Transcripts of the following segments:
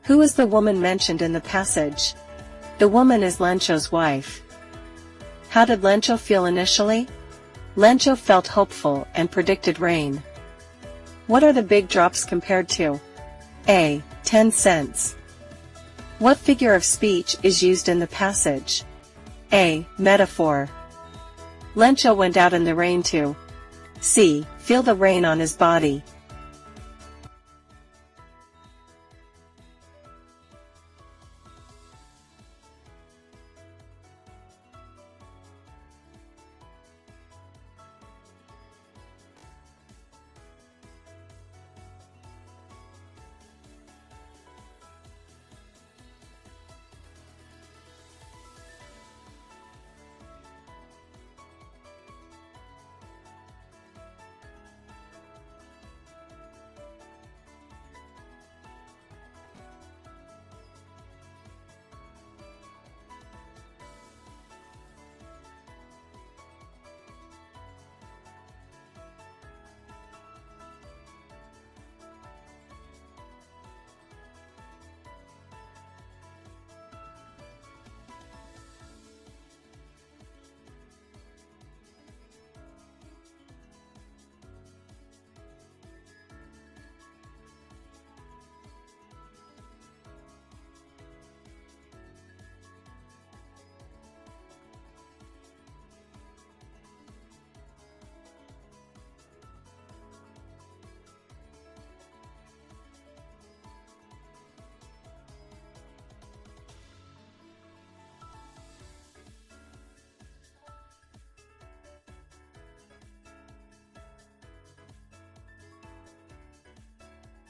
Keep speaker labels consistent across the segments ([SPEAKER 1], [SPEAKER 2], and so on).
[SPEAKER 1] Who is the woman mentioned in the passage? The woman is Lencho's wife. How did Lencho feel initially? Lencho felt hopeful and predicted rain. What are the big drops compared to? A. 10 cents. What figure of speech is used in the passage? A. Metaphor. Lencho went out in the rain to C. Feel the rain on his body.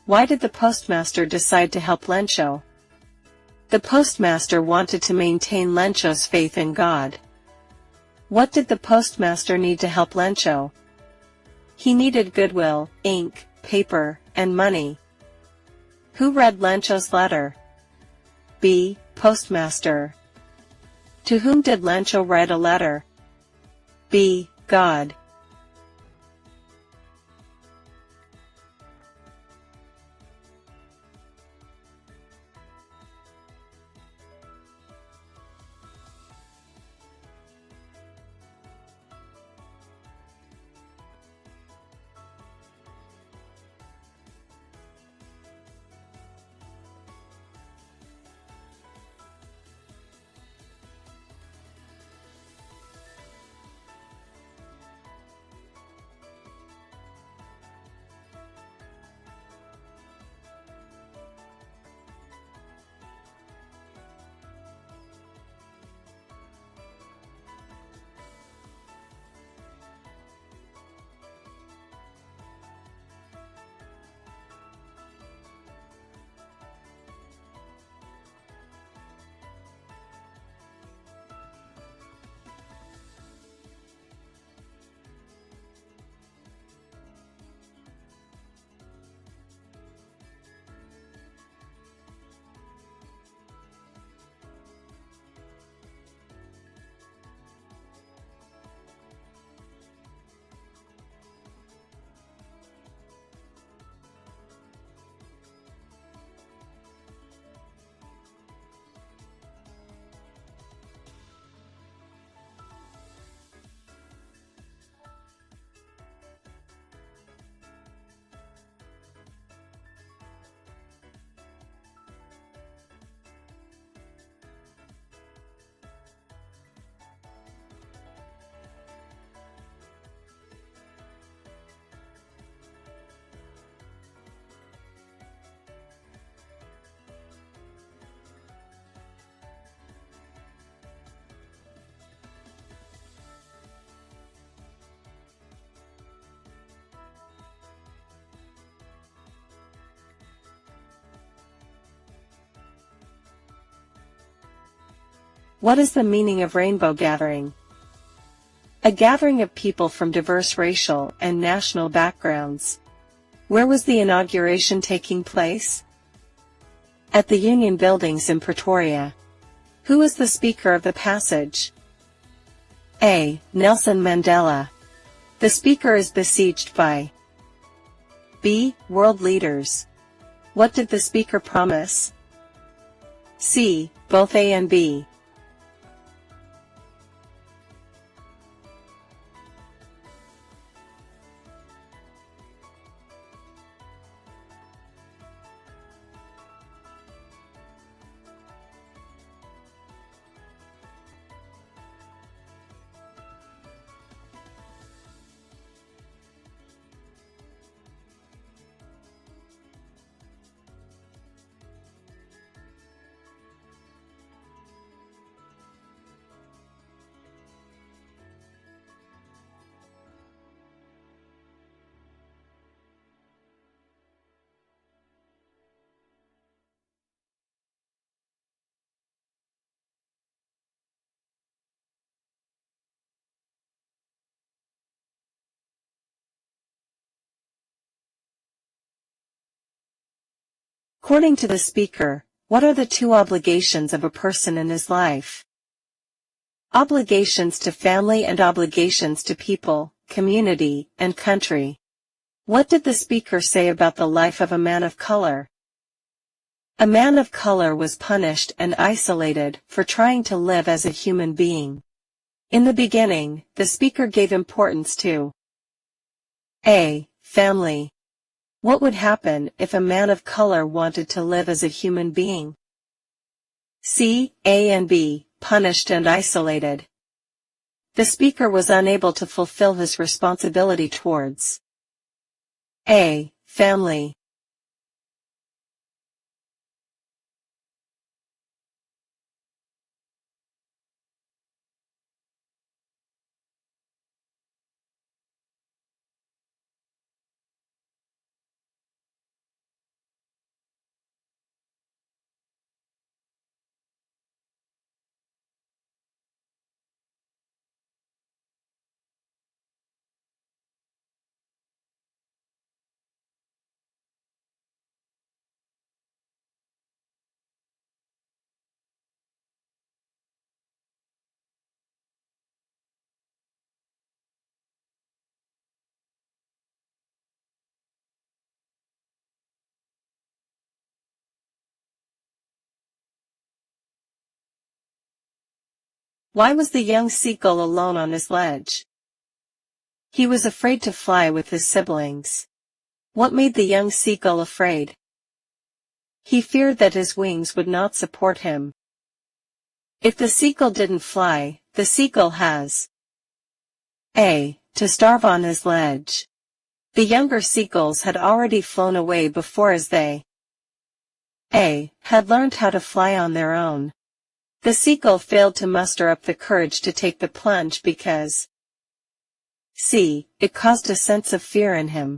[SPEAKER 1] Why did the postmaster decide to help Lencho? The postmaster wanted to maintain Lencho's faith in God. What did the postmaster need to help Lencho? He needed goodwill, ink, paper, and money. Who read Lencho's letter? B. Postmaster. To whom did Lencho write a letter? B. God. What is the meaning of rainbow gathering? A gathering of people from diverse racial and national backgrounds. Where was the inauguration taking place? At the Union Buildings in Pretoria. Who was the speaker of the passage? A. Nelson Mandela. The speaker is besieged by B. World leaders. What did the speaker promise? C. Both A and B. According to the speaker, what are the two obligations of a person in his life? Obligations to family and obligations to people, community, and country. What did the speaker say about the life of a man of color? A man of color was punished and isolated for trying to live as a human being. In the beginning, the speaker gave importance to A. Family. What would happen if a man of color wanted to live as a human being? C. A and B. Punished and isolated. The speaker was unable to fulfill his responsibility towards A. Family. Why was the young seagull alone on his ledge? He was afraid to fly with his siblings. What made the young seagull afraid? He feared that his wings would not support him. If the seagull didn't fly, the seagull has A. To starve on his ledge. The younger seagulls had already flown away before as they A. Had learned how to fly on their own. The seagull failed to muster up the courage to take the plunge because C. It caused a sense of fear in him.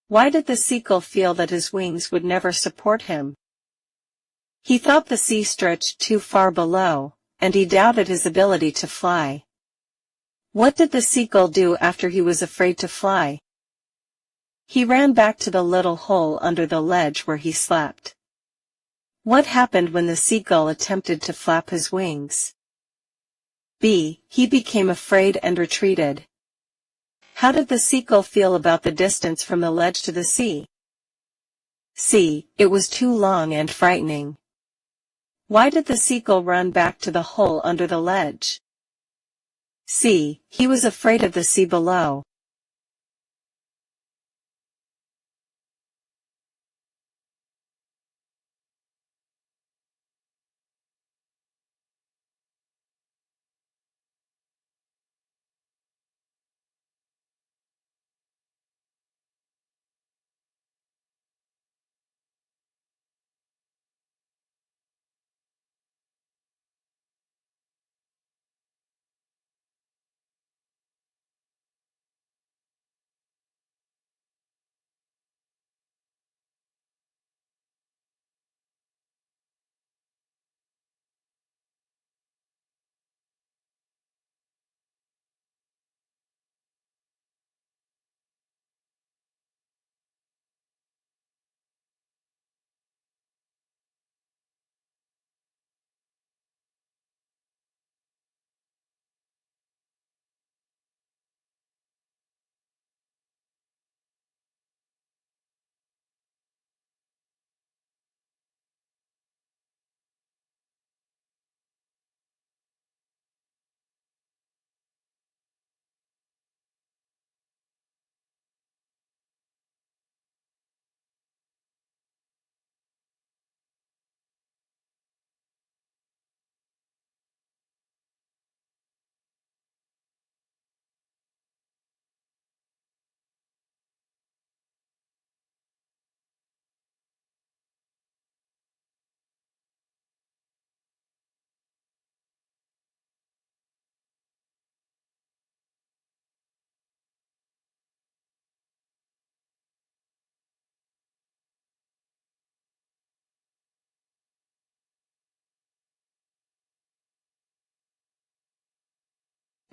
[SPEAKER 1] Why did the seagull feel that his wings would never support him? He thought the sea stretched too far below, and he doubted his ability to fly. What did the seagull do after he was afraid to fly? He ran back to the little hole under the ledge where he slept. What happened when the seagull attempted to flap his wings? B. He became afraid and retreated. How did the seagull feel about the distance from the ledge to the sea? C. It was too long and frightening. Why did the seagull run back to the hole under the ledge? C. He was afraid of the sea below.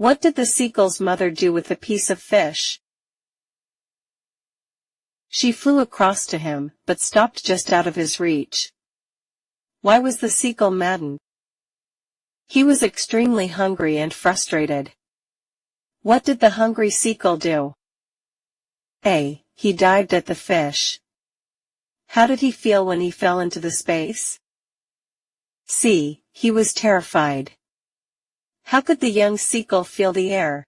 [SPEAKER 1] What did the seagull's mother do with the piece of fish? She flew across to him, but stopped just out of his reach. Why was the seagull maddened? He was extremely hungry and frustrated. What did the hungry seagull do? A. He dived at the fish. How did he feel when he fell into the space? C. He was terrified. How could the young seagull feel the air?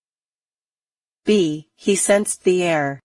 [SPEAKER 1] B. He sensed the air.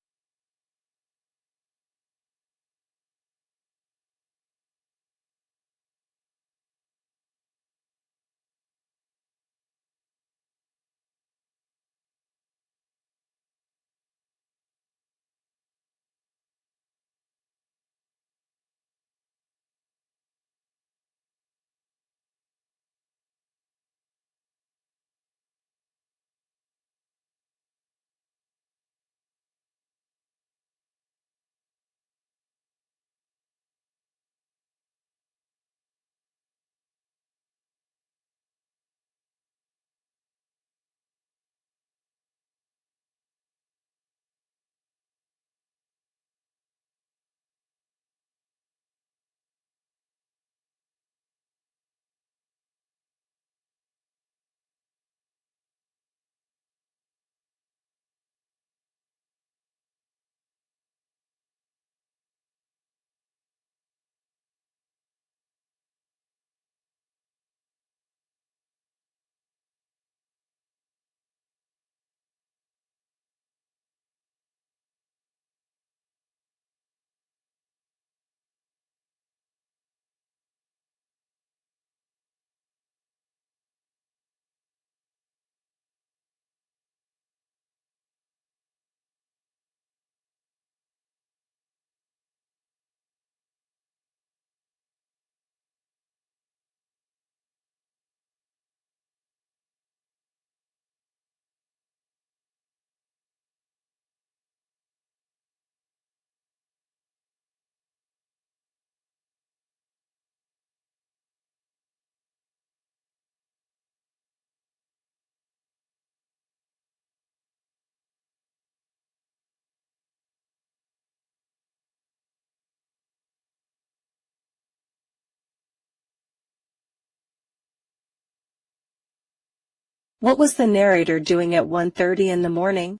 [SPEAKER 1] What was the narrator doing at 1:30 in the morning?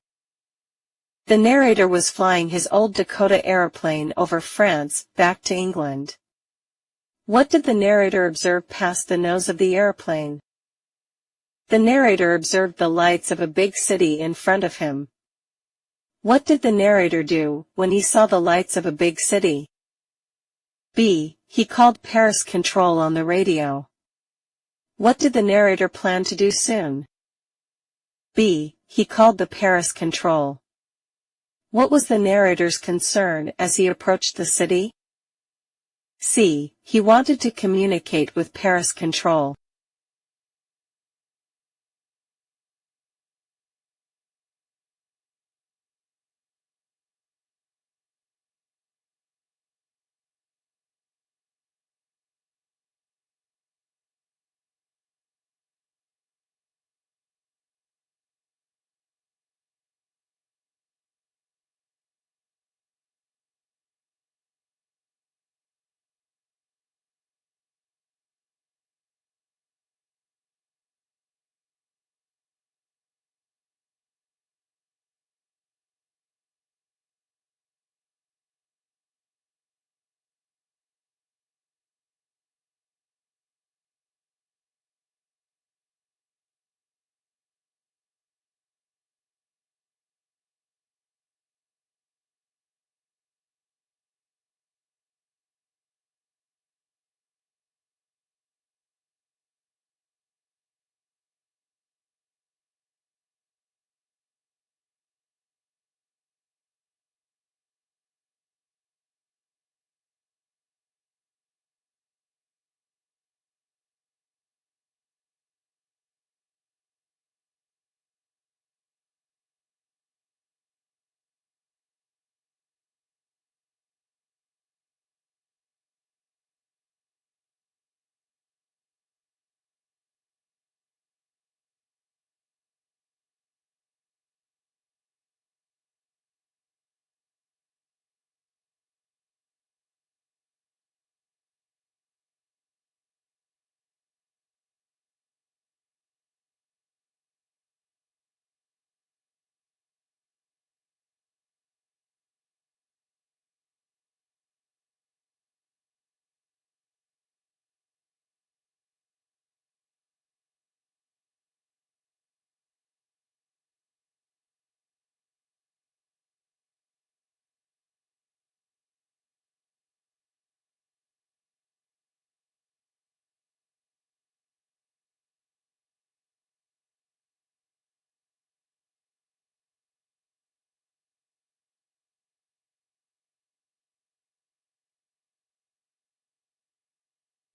[SPEAKER 1] The narrator was flying his old Dakota airplane over France, back to England. What did the narrator observe past the nose of the airplane? The narrator observed the lights of a big city in front of him. What did the narrator do when he saw the lights of a big city? B. He called Paris Control on the radio. What did the narrator plan to do soon? B. He called the Paris Control. What was the narrator's concern as he approached the city? C. He wanted to communicate with Paris Control.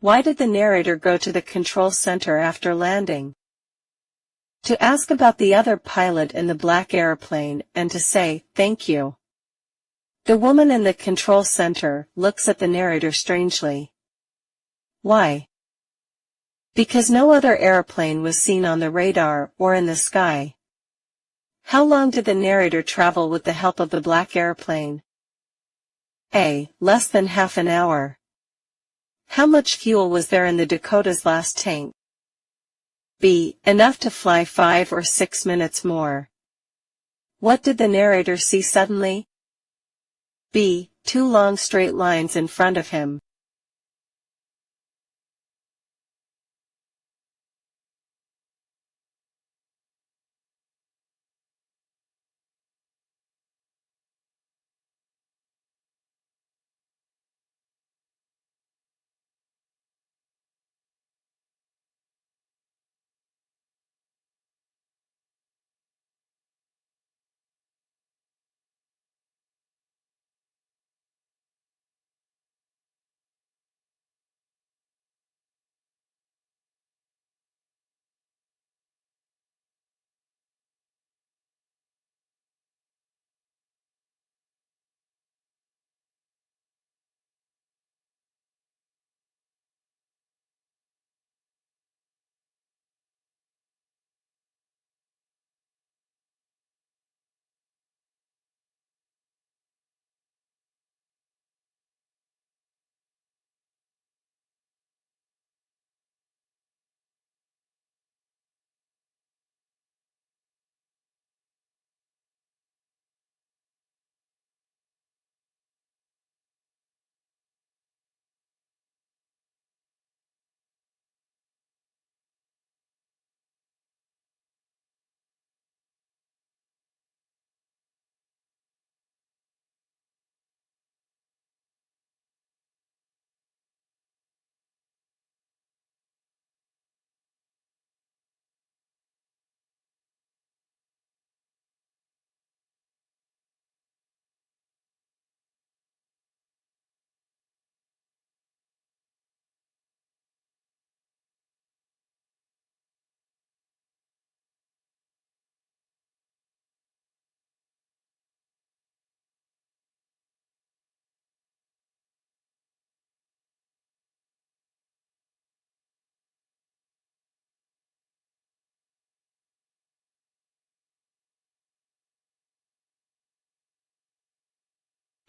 [SPEAKER 1] Why did the narrator go to the control center after landing? To ask about the other pilot in the black airplane and to say, "Thank you." The woman in the control center looks at the narrator strangely. Why? Because no other airplane was seen on the radar or in the sky. How long did the narrator travel with the help of the black airplane? A. Less than half an hour. How much fuel was there in the Dakota's last tank? B. Enough to fly 5 or 6 minutes more. What did the narrator see suddenly? B. 2 long straight lines in front of him.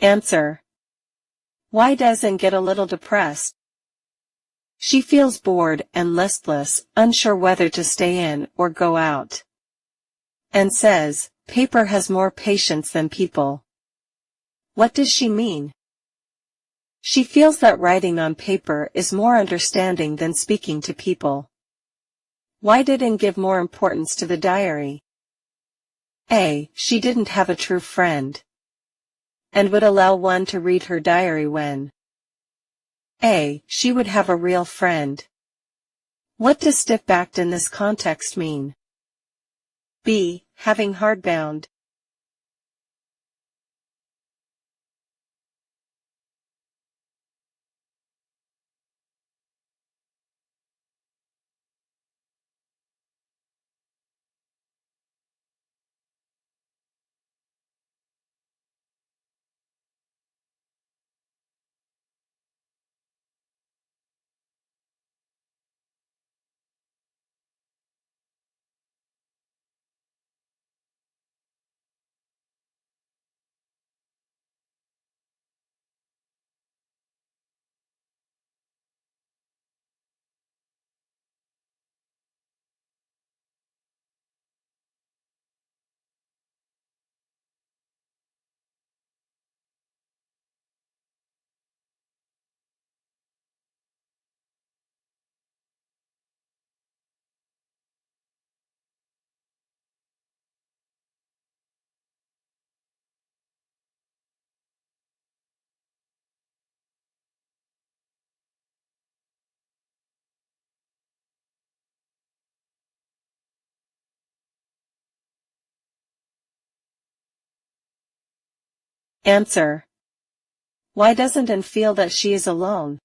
[SPEAKER 1] Answer. Why doesn't get a little depressed? She feels bored and listless, unsure whether to stay in or go out. And says, paper has more patience than people. What does she mean? She feels that writing on paper is more understanding than speaking to people. Why didn't give more importance to the diary? A. She didn't have a true friend, and would allow one to read her diary when A. She would have a real friend. What does stiff-backed in this context mean? B. Having hardbound. Answer. Why doesn't Anne feel that she is alone?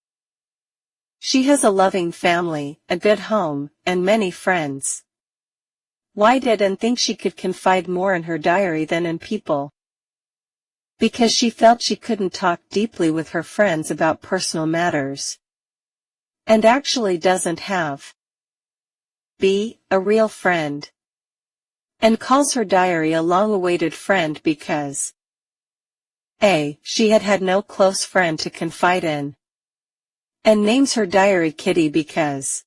[SPEAKER 1] She has a loving family, a good home, and many friends. Why did Anne think she could confide more in her diary than in people? Because she felt she couldn't talk deeply with her friends about personal matters. And actually doesn't have B. a real friend. And calls her diary a long-awaited friend because A. she had had no close friend to confide in. And names her diary Kitty because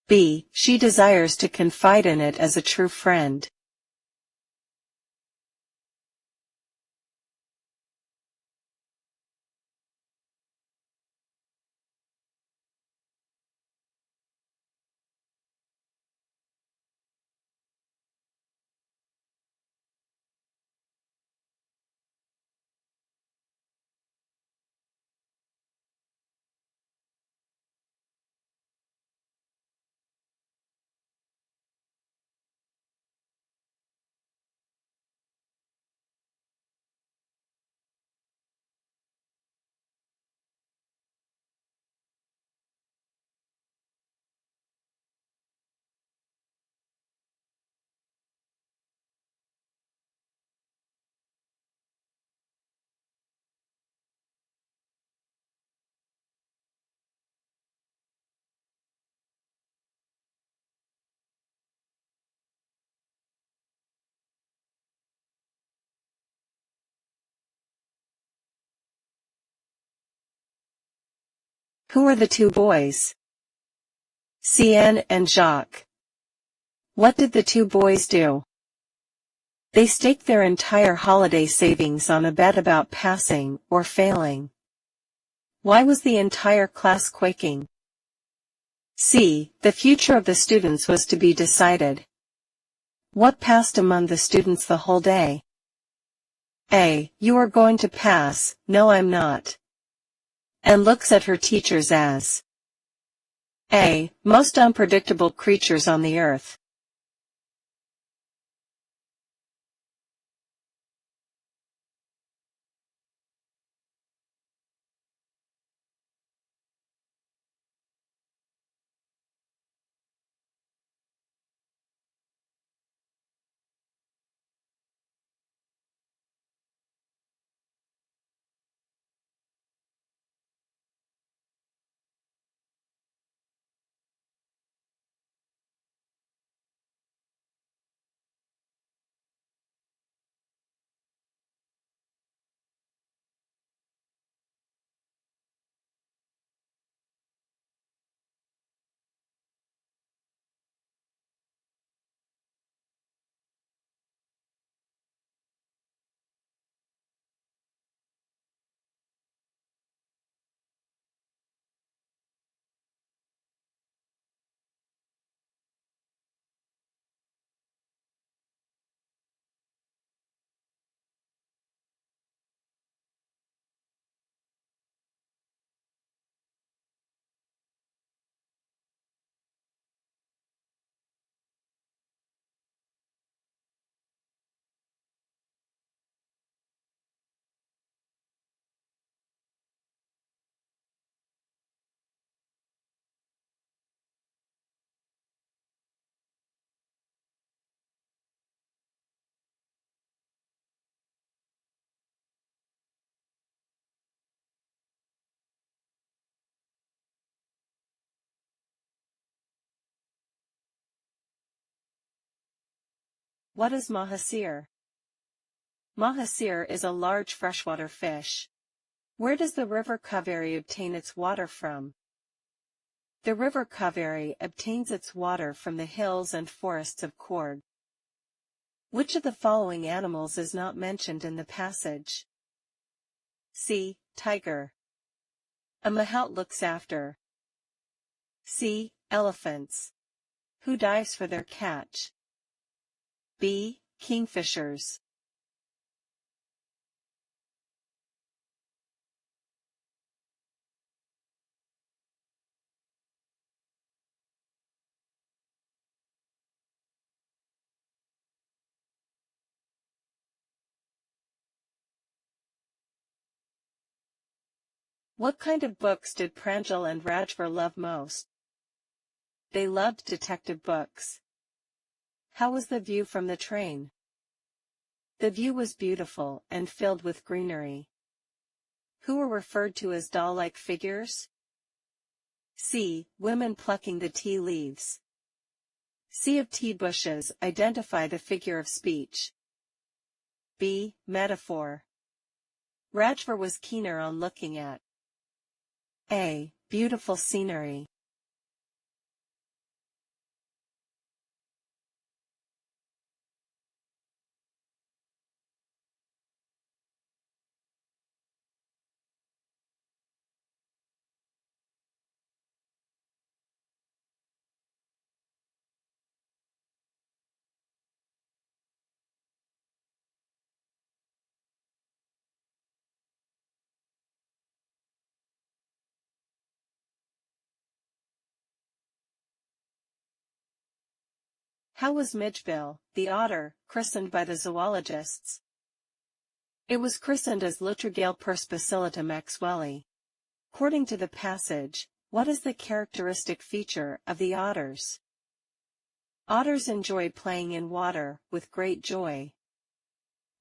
[SPEAKER 1] B. she desires to confide in it as a true friend. Who are the two boys? Anne and Jacques. What did the two boys do? They staked their entire holiday savings on a bet about passing or failing. Why was the entire class quaking? The future of the students was to be decided. What passed among the students the whole day? A. You are going to pass. No, I'm not. And looks at her teachers as A. most unpredictable creatures on the earth. What is mahasir? Mahasir is a large freshwater fish. Where does the river Kaveri obtain its water from? The river Kaveri obtains its water from the hills and forests of Coorg. Which of the following animals is not mentioned in the passage? Tiger. A mahout looks after. Elephants. Who dives for their catch? B. Kingfishers. What kind of books did Pranjal and Rajvar love most? They loved detective books. How was the view from the train? The view was beautiful and filled with greenery. Who were referred to as doll-like figures? C. Women plucking the tea leaves. C. Of tea bushes, identify the figure of speech. B. Metaphor. Rajvar was keener on looking at A. Beautiful scenery. How was Midgebill, the otter, christened by the zoologists? It was christened as Lutrogale perspicillatum maxwelli. According to the passage, what is the characteristic feature of the otters? Otters enjoy playing in water with great joy.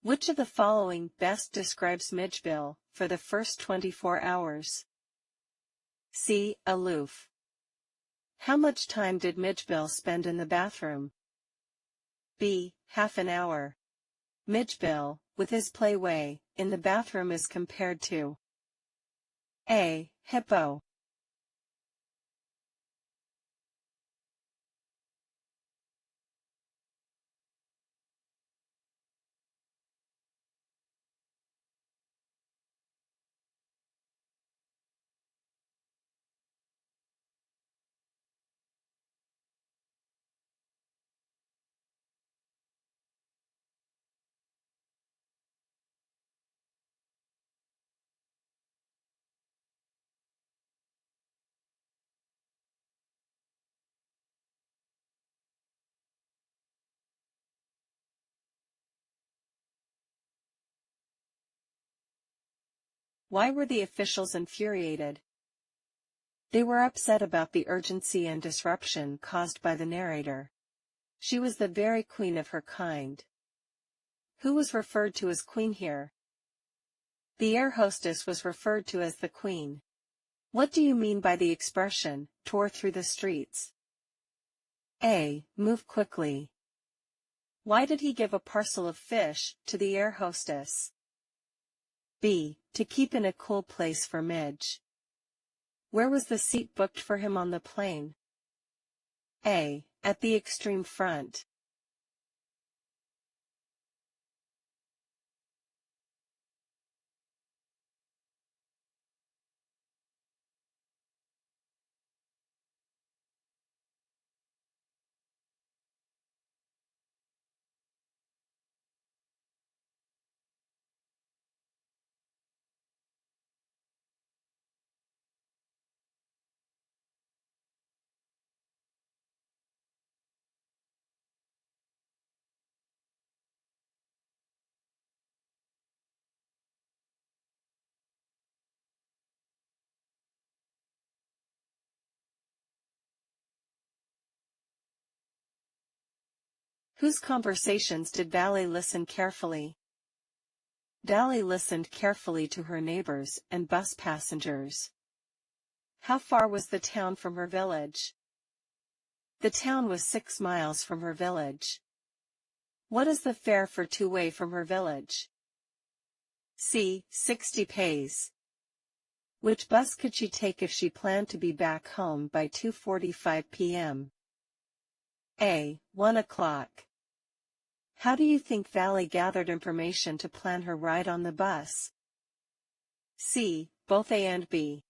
[SPEAKER 1] Which of the following best describes Midgebill for the first 24 hours? C. Aloof. How much time did Midgebill spend in the bathroom? B. Half an hour. Midgebill, with his play way, in the bathroom is compared to A. Hippo. Why were the officials infuriated? They were upset about the urgency and disruption caused by the narrator. She was the very queen of her kind. Who was referred to as queen here? The air hostess was referred to as the queen. What do you mean by the expression, tore through the streets? A. Move quickly. Why did he give a parcel of fish to the air hostess? B. To keep in a cool place for Midge. Where was the seat booked for him on the plane? A. At the extreme front. Whose conversations did Valley listen carefully? Valley listened carefully to her neighbors and bus passengers. How far was the town from her village? The town was 6 miles from her village. What is the fare for two-way from her village? C. 60 paise. Which bus could she take if she planned to be back home by 2:45 p.m.? A. 1 o'clock. How do you think Valley gathered information to plan her ride on the bus? C. Both A and B.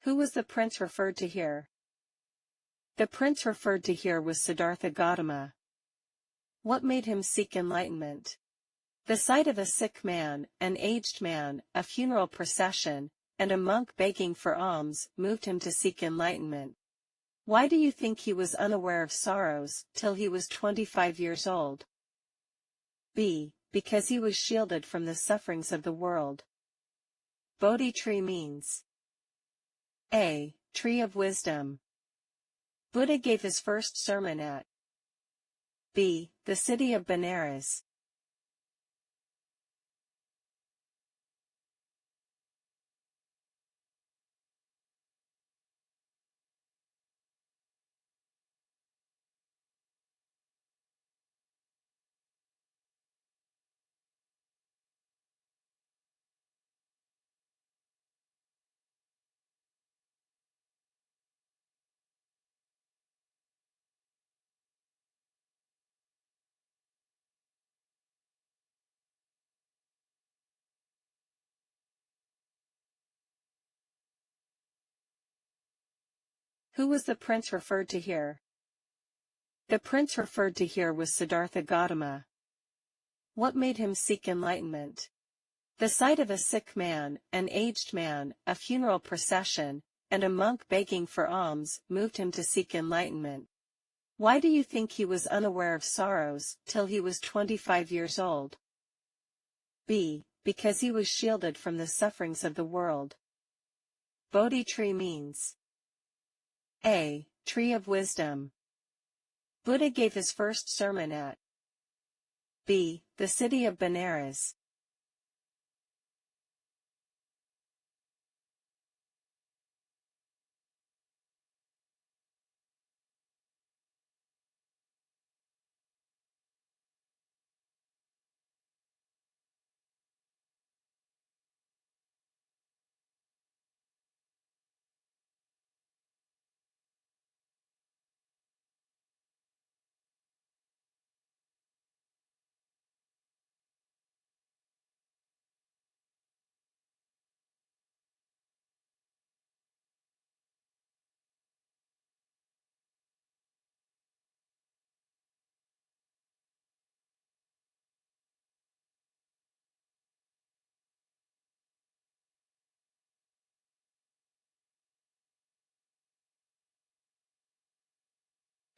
[SPEAKER 1] Who was the prince referred to here? The prince referred to here was Siddhartha Gautama. What made him seek enlightenment? The sight of a sick man, an aged man, a funeral procession, and a monk begging for alms moved him to seek enlightenment. Why do you think he was unaware of sorrows till he was 25 years old? B. Because he was shielded from the sufferings of the world. Bodhi tree means A. Tree of wisdom. Buddha gave his first sermon at B. The city of Benares. Who was the prince referred to here? The prince referred to here was Siddhartha Gautama. What made him seek enlightenment? The sight of a sick man, an aged man, a funeral procession, and a monk begging for alms moved him to seek enlightenment. Why do you think he was unaware of sorrows till he was 25 years old? B. Because he was shielded from the sufferings of the world. Bodhi tree means A. Tree of wisdom. Buddha gave his first sermon at B. The city of Benares.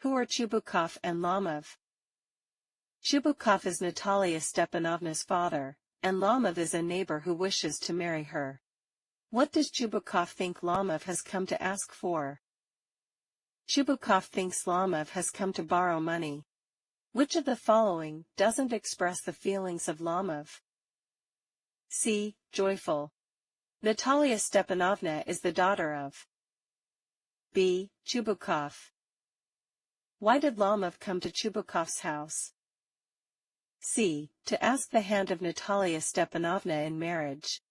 [SPEAKER 1] Who are Chubukov and Lomov? Chubukov is Natalia Stepanovna's father, and Lomov is a neighbor who wishes to marry her. What does Chubukov think Lomov has come to ask for? Chubukov thinks Lomov has come to borrow money. Which of the following doesn't express the feelings of Lomov? C. Joyful. Natalia Stepanovna is the daughter of B. Chubukov. Why did Lomov come to Chubukov's house? C. To ask the hand of Natalia Stepanovna in marriage.